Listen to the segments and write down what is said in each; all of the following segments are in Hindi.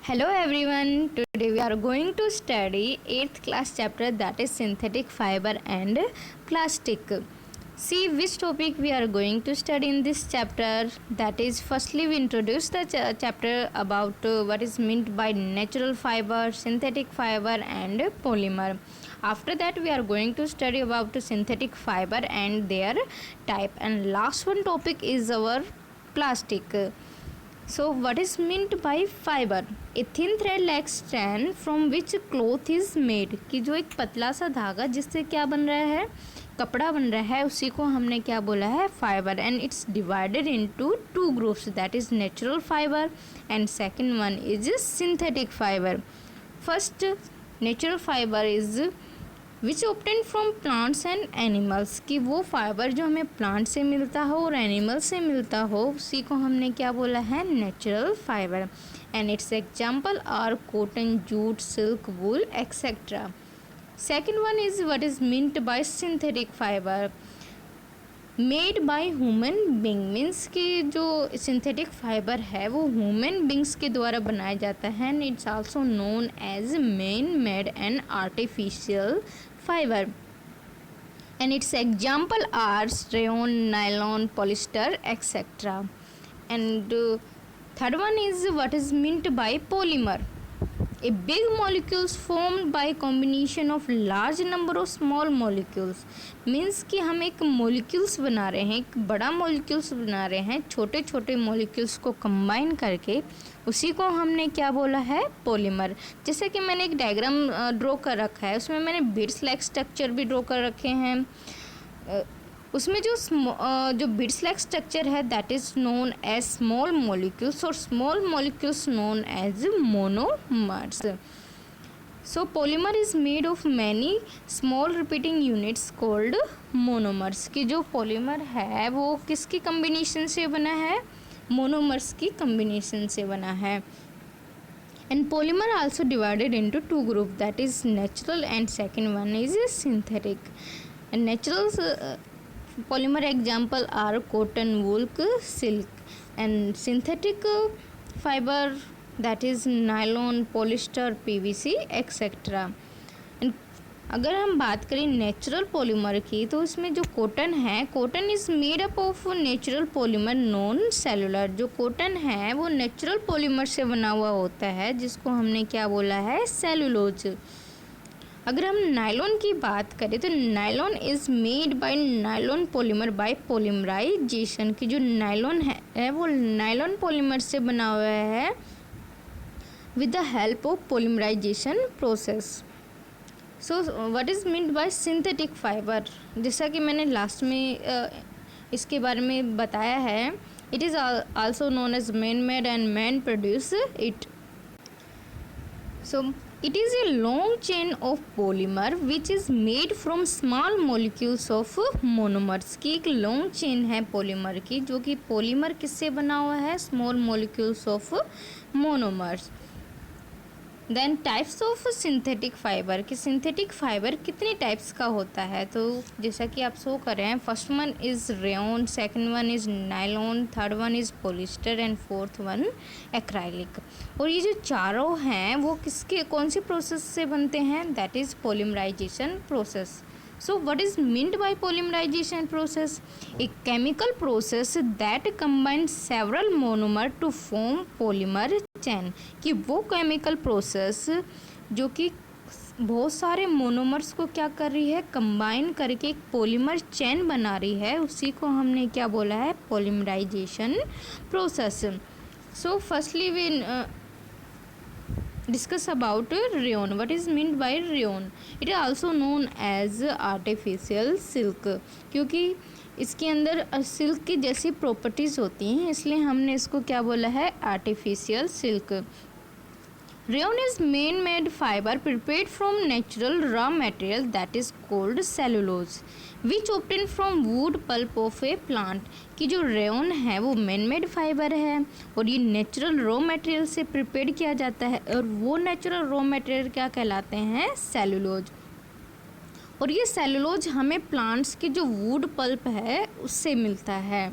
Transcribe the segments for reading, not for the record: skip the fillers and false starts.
Hello everyone, today we are going to study 8th class chapter, that is synthetic fiber and plastic. See which topic we are going to study in this chapter. That is, firstly we introduce the chapter about what is meant by natural fiber, synthetic fiber and polymer. After that we are going to study about synthetic fiber and their type, and last one topic is our plastic. So what is meant by fiber? A thin thread like strand from which cloth is made, कि जो एक पतला सा धागा जिससे क्या बन रहा है, कपड़ा बन रहा है, उसी को हमने क्या बोला है, fibre. And it's divided into two groups, that is natural fibre and second one is synthetic fibre. First natural fibre is which obtain from plants and animals, कि वो फाइबर जो हमें प्लांट से मिलता हो और एनिमल से मिलता हो उसी को हमने क्या बोला है, natural fibre. And its example are cotton, jute, silk, wool etcetera. Second one is what is meant by synthetic fibre, made by human being, means कि जो सिंथेटिक फाइबर है वो ह्यूमन बींग्स के द्वारा बनाया जाता है. And it's also known as man made and artificial fibre. And its example are rayon, nylon, polyester etcetera. And third one is what is meant by polymer, a big molecules formed by combination of large number of small molecules, means कि हम एक मोलिक्यूल्स बना रहे हैं, एक बड़ा मोलिक्यूल्स बना रहे हैं, छोटे छोटे मोलिक्यूल्स को कंबाइन करके उसी को हमने क्या बोला है, पॉलीमर. जैसे कि मैंने एक डायग्राम ड्रॉ कर रखा है, उसमें मैंने बिट्स लाइक स्ट्रक्चर भी ड्रॉ कर रखे हैं. उसमें जो बिट्स लाइक स्ट्रक्चर है that is known as small molecules और small molecules known as monomers. So polymer is made of many small repeating units called monomers, कि जो पॉलीमर है वो किसकी कम्बिनेशन से बना है, मोनोमर्स की कम्बिनेशन से बना है. And polymer also divided into two group, that is natural and second one is synthetic. And natural polymer example are cotton, wool, silk, and synthetic fiber that is nylon, polyester, PVC etc. and अगर हम बात करें नेचुरल पॉलीमर की तो इसमें जो कॉटन है, cotton is made up of natural polymer non cellular. जो कॉटन है वो नेचुरल पॉलीमर से बना हुआ होता है जिसको हमने क्या बोला है, सेलुलोज. अगर हम नायलॉन की बात करें तो nylon is made by nylon polymer by polymerisation, की जो नायलॉन है वो नायलॉन पॉलीमर से बना हुआ है with the help of polymerisation process. So what is meant by synthetic fibre, जैसा कि मैंने लास्ट में इसके बारे में बताया है, it is also known as man made and man produce it. So it is a long chain of polymer which is made from small molecules of monomers, की एक लॉन्ग चेन है पॉलीमर की जो कि पॉलीमर किससे बना हुआ है, small molecules of monomers. Then types of synthetic fibre, कि सिंथेटिक फाइबर कितने टाइप्स का होता है, तो जैसा कि आप शो कर रहे हैं, first one is rayon, second one is nylon, third one is polyester and fourth one acrylic. और ये जो चारों हैं वो किसके कौन सी प्रोसेस से बनते हैं, that is polymerisation process. So what is meant by polymerization process? A chemical process that combines several monomer to form polymer chain, कि वो केमिकल प्रोसेस जो कि बहुत सारे मोनोमर्स को क्या कर रही है, कंबाइन करके एक पॉलीमर चेन बना रही है, उसी को हमने क्या बोला है, polymerisation process. So firstly we discuss about rayon. What is meant by rayon? It is also known as artificial silk, क्योंकि इसके अंदर सिल्क की जैसी प्रॉपर्टीज़ होती हैं इसलिए हमने इसको क्या बोला है, artificial silk. Rayon is man-made fiber prepared from natural raw material that is called cellulose, which obtained from wood pulp of a plant, कि जो रेयन है वो मैन-मेड फाइबर है और ये नेचुरल रॉ मटेरियल से प्रिपेयर किया जाता है और वो नेचुरल रॉ मटेरियल क्या कहलाते हैं, सेलुलोज. और ये सेलुलोज हमें प्लांट्स की जो वुड पल्प है उससे मिलता है.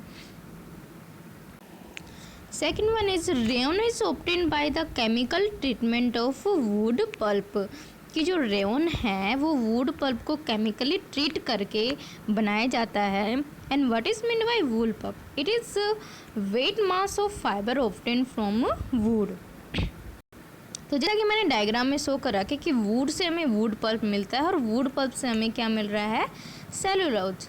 Second one is rayon is obtained by the chemical treatment of wood pulp, कि जो रेयन है वो वुड पल्प को केमिकली ट्रीट करके बनाया जाता है. And what is mean bye wool pulp? It is weight mass of fibre obtain from would. तो जैसा कि मैंने डायग्राम में शो करा कि वुड से हमें वुड पल्प मिलता है और वुड पल्प से हमें क्या मिल रहा है? Cellulose.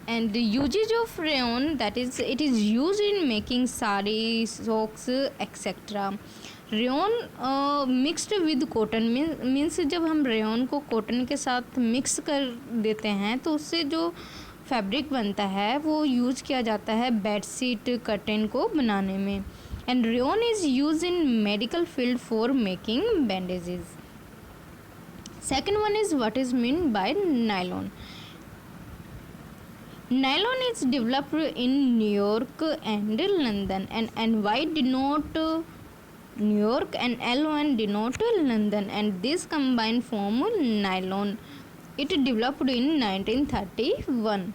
And uses of rayon, that is it is use in making sari, socks etcetera. Rayon mixed with cotton means जब हम रेयन को कॉटन के साथ मिक्स कर देते हैं तो उससे जो फैब्रिक बनता है वो यूज किया जाता है बेडशीट कर्टेन को बनाने में. And rayon is use in medical field for making bandages. Second one is what is mean bye nylon. Nylon is developed in New York and London, and NY denote New York and LN denote London, and this combined form nylon. It developed in 1931.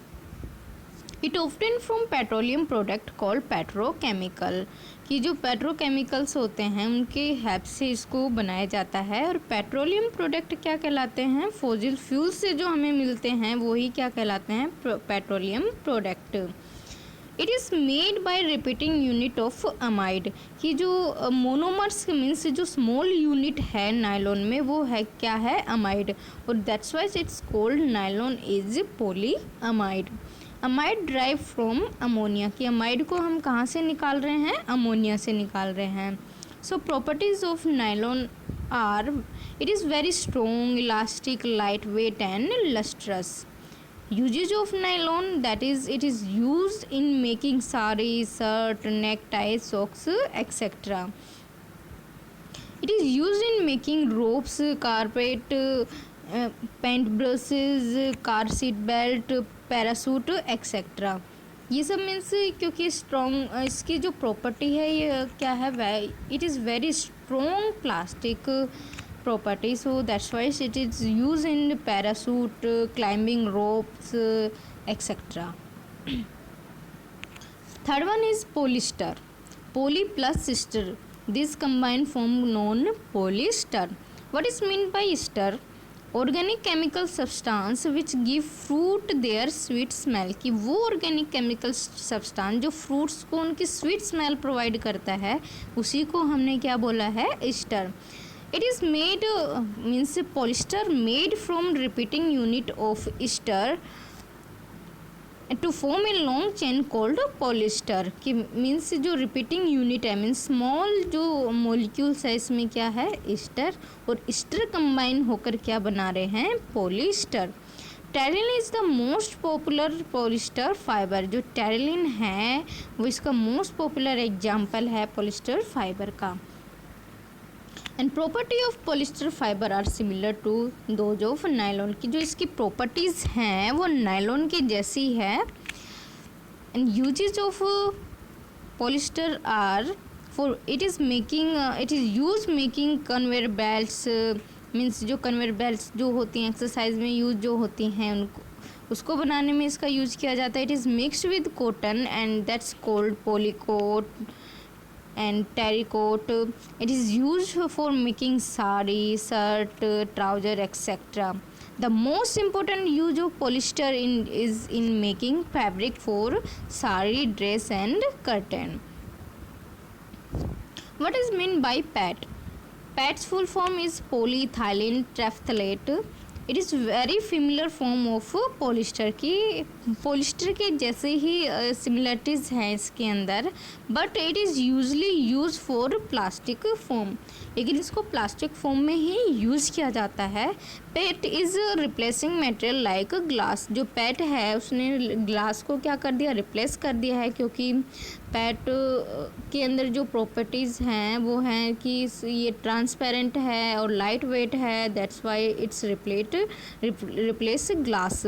It obtained from petroleum product called petrochemical, कि जो पेट्रोकेमिकल्स होते हैं उनके हेल्प से इसको बनाया जाता है. और पेट्रोलियम प्रोडक्ट क्या कहलाते हैं? फॉसिल फ्यूल से जो हमें मिलते हैं वही क्या कहलाते हैं? Petroleum product. It is made bye repeating unit of amide, कि जो मोनोमर्स मीन्स जो स्मॉल यूनिट है नायलॉन में वो है क्या है? अमाइड. और that's wise it's called nylon is poly amide. Amide drive from ammonia, कि अमाइड को हम कहाँ से निकाल रहे हैं? अमोनिया से निकाल रहे हैं. So properties of nylon are it is very strong, elastic, light weight and lustrous. Usages of nylon, that is it is use in making sari, shirt, neck tie, socks etcetera. It is use in making ropes, carpet, paint brushes, car seat belt, parachute etcetera. ये सब मीन्स क्योंकि स्ट्रॉन्ग इसकी जो प्रॉपर्टी है ये क्या है? It is very strong plastic property, so that's why it is use in parachute, climbing ropes etcetera. Third one is polyester. Poly plus sister, this combined form known polyester. What is mean by ester? Organic chemical substance which give fruit their sweet smell, कि वो ऑर्गेनिक केमिकल सब्सटेंस जो फ्रूट्स को उनकी स्वीट स्मेल प्रोवाइड करता है उसी को हमने क्या बोला है? Ester. It is made means polyester made from repeating unit of ester to form a long chain called polyester, कि मीन्स जो रिपीटिंग यूनिट है मीन्स स्मॉल जो मॉलिक्यूल्स है इसमें क्या है? ईस्टर. और ईस्टर कंबाइन होकर क्या बना रहे हैं? Polyester. Terylene is the most popular polyester fibre. जो टेरिलिन है वो इसका मोस्ट पॉपुलर एग्जाम्पल है पॉलिस्टर फाइबर का. And property of polyester fibre are similar to those of nylon, की जो इसकी प्रॉपर्टीज़ हैं वो नायलॉन की जैसी है. And uses of polyester are for it is use making conveyor belts, means जो कन्वेयर बेल्ट्स जो होती हैं एक्सरसाइज में यूज जो होती हैं उसको बनाने में इसका यूज किया जाता है. It is mixed with cotton and that's called पॉलीकोट and terracotta. It is used for making sari, shirt, trouser etc. The most important use of polyester is in making fabric for sari, dress and curtain. What is meant by PET? PET's full form is polyethylene terephthalate. It is very similar form of polyester, की पॉलिस्टर के जैसे ही सिमिलरिटीज़ हैं इसके अंदर, but it is usually use for plastic form, लेकिन इसको प्लास्टिक फॉर्म में ही यूज़ किया जाता है. PET is replacing material like glass. जो पेट है उसने ग्लास को क्या कर दिया? रिप्लेस कर दिया है, क्योंकि पेट के अंदर जो प्रॉपर्टीज़ हैं वो हैं कि ये ट्रांसपेरेंट है और लाइट वेट है, that's why it's replace glass.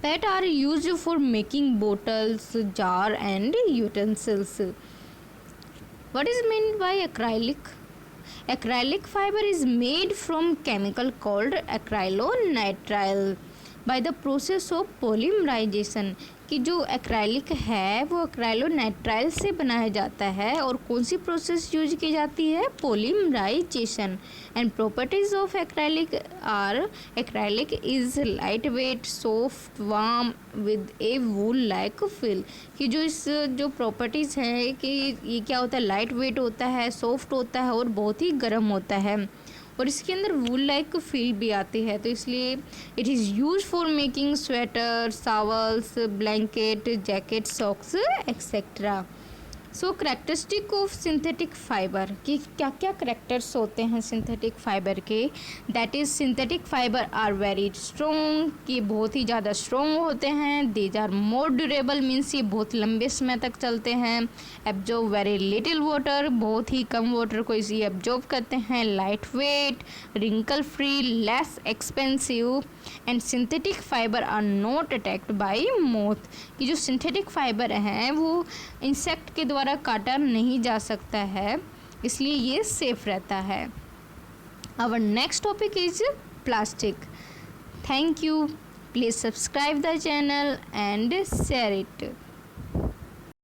PET are used for making bottles, jar and utensils. What is mean by acrylic? Acrylic fiber is made from chemical called acrylonitrile by the process of polymerization. कि जो एक्राइलिक है वो एक्राइलोनाइट्राइल से बनाया जाता है और कौन सी प्रोसेस यूज की जाती है, polymerisation. And properties of acrylic are acrylic is light weight, soft, warm with a wool like feel. कि जो प्रॉपर्टीज़ है कि ये क्या होता है, लाइट वेट होता है, सॉफ्ट होता है और बहुत ही गर्म होता है और इसके अंदर वूल लाइक फील भी आती है। तो इसलिए it is use for making sweater, shawls, blanket, jacket, socks etcetera. So characteristic of synthetic fibre, कि क्या क्या करेक्टर्स होते हैं सिंथेटिक फाइबर के। That is synthetic fibre are very strong, कि बहुत ही ज़्यादा स्ट्रॉन्ग होते हैं। These are more durable, means ये बहुत लंबे समय तक चलते हैं। एब्जॉर्ब वेरी लिटिल वाटर, बहुत ही कम वाटर को इसी एब्जॉर्ब करते हैं। Light weight, wrinkle free, less expensive. And synthetic fibre are not attacked by moth, कि जो सिंथेटिक फाइबर हैं वो इंसेक्ट के द्वारा काटा नहीं जा सकता है, इसलिए ये सेफ रहता है। Our next topic is plastic. Thank you, please subscribe the channel and share it.